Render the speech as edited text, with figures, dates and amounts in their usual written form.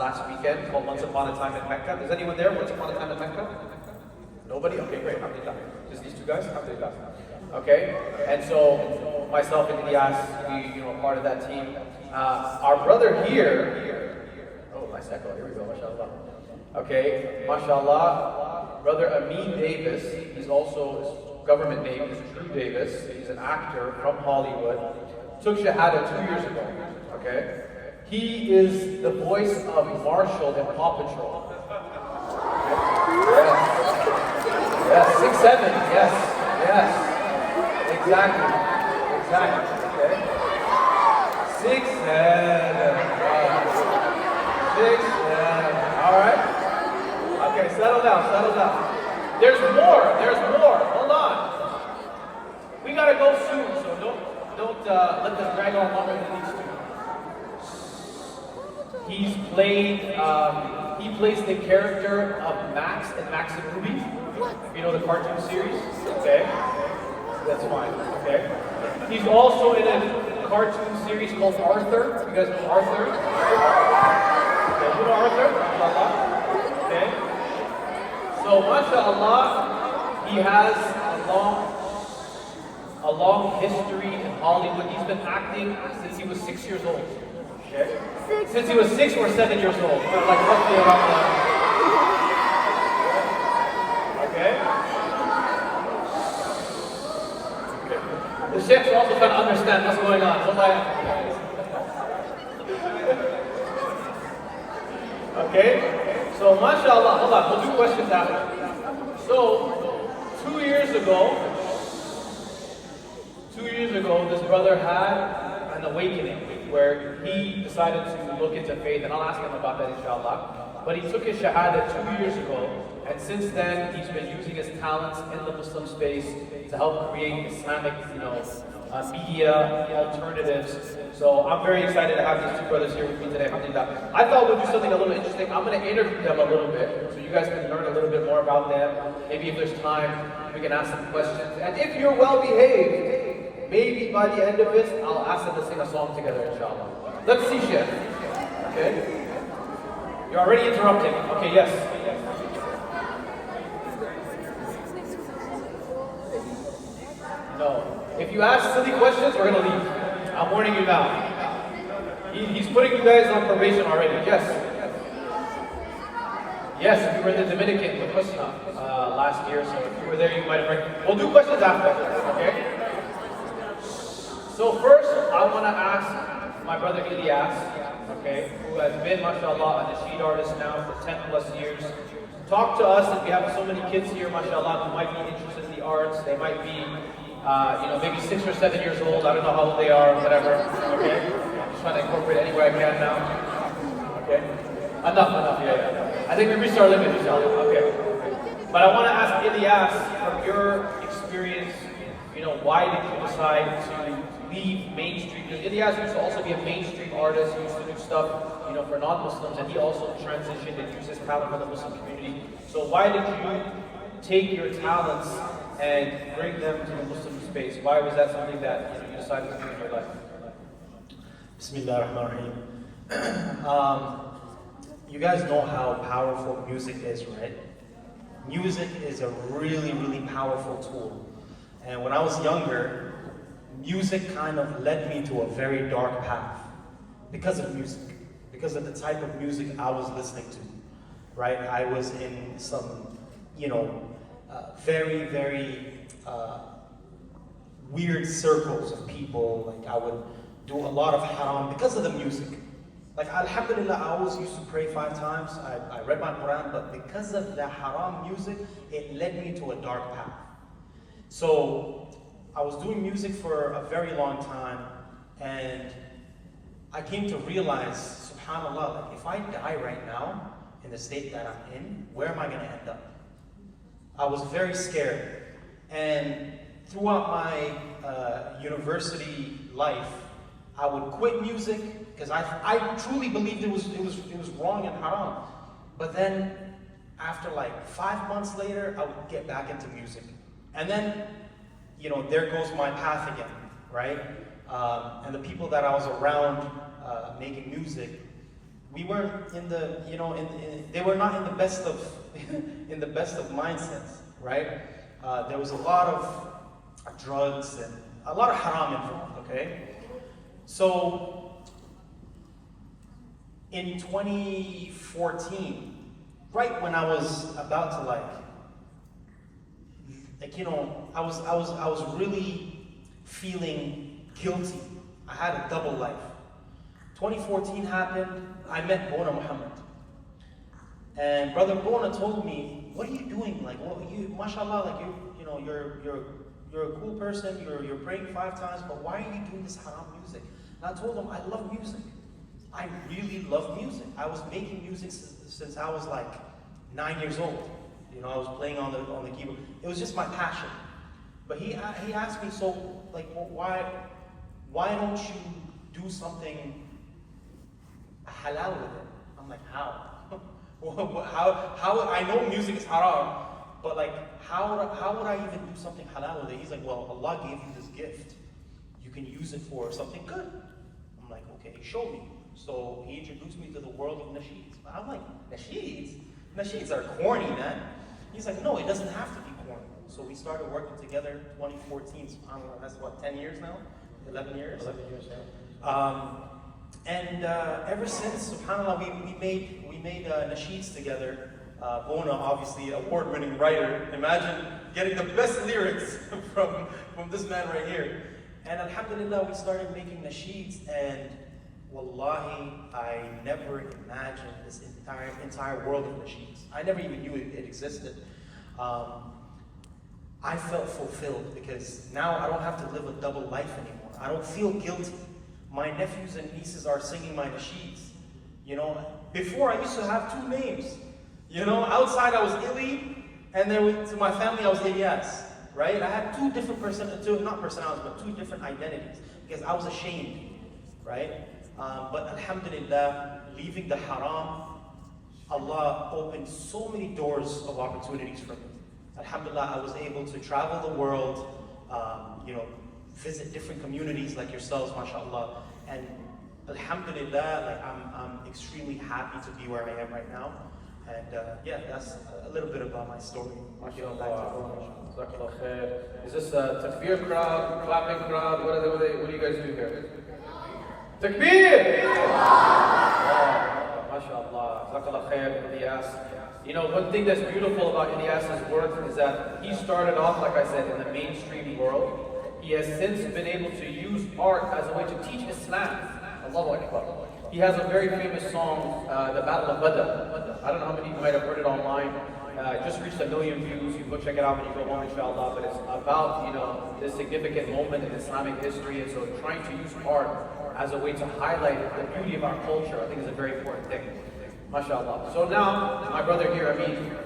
last weekend called Once Upon a Time in Mecca. Is anyone there? Once Upon a Time in Mecca? Nobody? Okay, great. Alhamdulillah. Just these two guys? Alhamdulillah. Okay? And so myself and Ilyas, we are part of that team. Our brother here, oh, nice echo. Here we go. MashaAllah. Okay, MashaAllah. Brother Amin Davis, he's also, his government name is Drew Davis. He's an actor from Hollywood. Took Shahada 2 years ago. Okay? He is the voice of Marshall in Paw Patrol. Yes. Yes, 6'7", yes, yes. Exactly. Okay. 6'7". 6'7". Alright? Okay, settle down. There's more. Hold on. We gotta go soon, so don't let this drag on longer than it needs to. He plays the character of Max in Max and Ruby. If you know the cartoon series, okay? That's fine, okay? He's also in a cartoon series called Arthur. You guys know Arthur? Okay, you know Arthur? MashaAllah. Okay? So, MashaAllah, he has a long history in Hollywood. He's been acting since he was 6 years old. Okay? Since he was 6 or 7 years old, like roughly around that. Okay? The sheikhs are also trying to understand what's going on. Okay? So, mashallah, hold on, we'll do questions after. So, 2 years ago, this brother had an awakening where he decided to look into faith, and I'll ask him about that inshallah. But he took his shahada 2 years ago, and since then he's been using his talents in the Muslim space to help create Islamic, media alternatives. So I'm very excited to have these two brothers here with me today. Alhamdulillah. I thought we'd do something a little interesting. I'm going to interview them a little bit, so you guys can learn a little bit more about them. Maybe if there's time, we can ask them questions. And if you're well behaved, maybe by the end of this, I'll ask them to sing a song together, inshallah. Let's see, Sheikh. Okay? You're already interrupting. Okay, yes. No. If you ask silly questions, we're going to leave. I'm warning you now. He's putting you guys on probation already. Yes. Yes, we were in the Dominican with Husna last year, so if you were there, you might have heard. We'll do questions after, okay? So first, I want to ask my brother Ilyas, okay, who has been, mashallah, a Nasheed artist now for 10 plus years. Talk to us, if we have so many kids here, mashallah, who might be interested in the arts. They might be, maybe 6 or 7 years old. I don't know how old they are, whatever, okay? I'm just trying to incorporate anywhere I can now, okay? Enough, yeah. I think we reached our limit, inshallah, okay. But I want to ask Ilyas, from your experience, why did you decide to leave mainstream? Because Ilyas used to also be a mainstream artist. He used to do stuff, for non-Muslims, and he also transitioned and used his talent for the Muslim community. So why did you take your talents and bring them to the Muslim space? Why was that something that you decided to do in your life? Bismillah ar-Rahman ar-Rahim. You guys know how powerful music is, right? Music is a really, really powerful tool. And when I was younger, music kind of led me to a very dark path because of music, because of the type of music I was listening to, right? I was in some, very, very weird circles of people. Like I would do a lot of haram because of the music. Like alhamdulillah, I always used to pray 5 times. I read my Quran, but because of the haram music, it led me to a dark path. So I was doing music for a very long time, and I came to realize, subhanAllah, like if I die right now in the state that I'm in, where am I going to end up? I was very scared. And throughout my university life, I would quit music because I truly believed it was wrong and haram. But then after like 5 months later, I would get back into music. And then, there goes my path again, right? And the people that I was around making music, we weren't in the, they were not in the best of, in the best of mindsets, right? There was a lot of drugs and a lot of haram involved, okay? So, in 2014, right when I was about to I was really feeling guilty. I had a double life. 2014 happened, I met Bona Muhammad. And Brother Bona told me, what are you doing? Like, well, you, mashallah, like you're a cool person, you're praying 5 times, but why are you doing this haram music? And I told him, I love music. I really love music. I was making music since I was like 9 years old. I was playing on the keyboard. It was just my passion. But he asked me, so like, well, why don't you do something halal with it? I'm like, how? How? I know music is haram, but like, how would I even do something halal with it? He's like, well, Allah gave you this gift. You can use it for something good. I'm like, okay, show me. So he introduced me to the world of nasheeds. I'm like, nasheeds? Nasheeds are corny, man. He's like, no, it doesn't have to be corny. So we started working together 2014. SubhanAllah, that's what, 10 years now? 11 years? 11 years, yeah. And ever since, SubhanAllah, we made nasheeds together. Bona, obviously, award-winning writer. Imagine getting the best lyrics from this man right here. And alhamdulillah, we started making nasheeds, and wallahi, I never imagined this entire world of nasheeds. I never even knew it existed. I felt fulfilled because now I don't have to live a double life anymore. I don't feel guilty. My nephews and nieces are singing my nasheeds. Before I used to have 2 names. Outside I was Ili, and then to my family I was Ilyas, right? I had 2 different not personalities, but 2 different identities because I was ashamed, right? But alhamdulillah, leaving the haram, Allah opened so many doors of opportunities for me. Alhamdulillah, I was able to travel the world, visit different communities like yourselves, mashallah. And alhamdulillah, like I'm extremely happy to be where I am right now. And yeah, that's a little bit about my story. Is this a takbir crowd, clapping crowd? What do you guys do here? Takbir! MashaAllah. Jazakallah khair, Ilyas. One thing that's beautiful about Ilyas's work is that he started off, like I said, in the mainstream world. He has since been able to use art as a way to teach Islam. Allahu Akbar. He has a very famous song, The Battle of Badr. I don't know how many of you might have heard it online. It just reached 1 million views. You can go check it out when you go home, inshallah. But it's about, this significant moment in Islamic history. And so trying to use art as a way to highlight the beauty of our culture, I think is a very important thing. MashaAllah. So now, my brother here, Amin,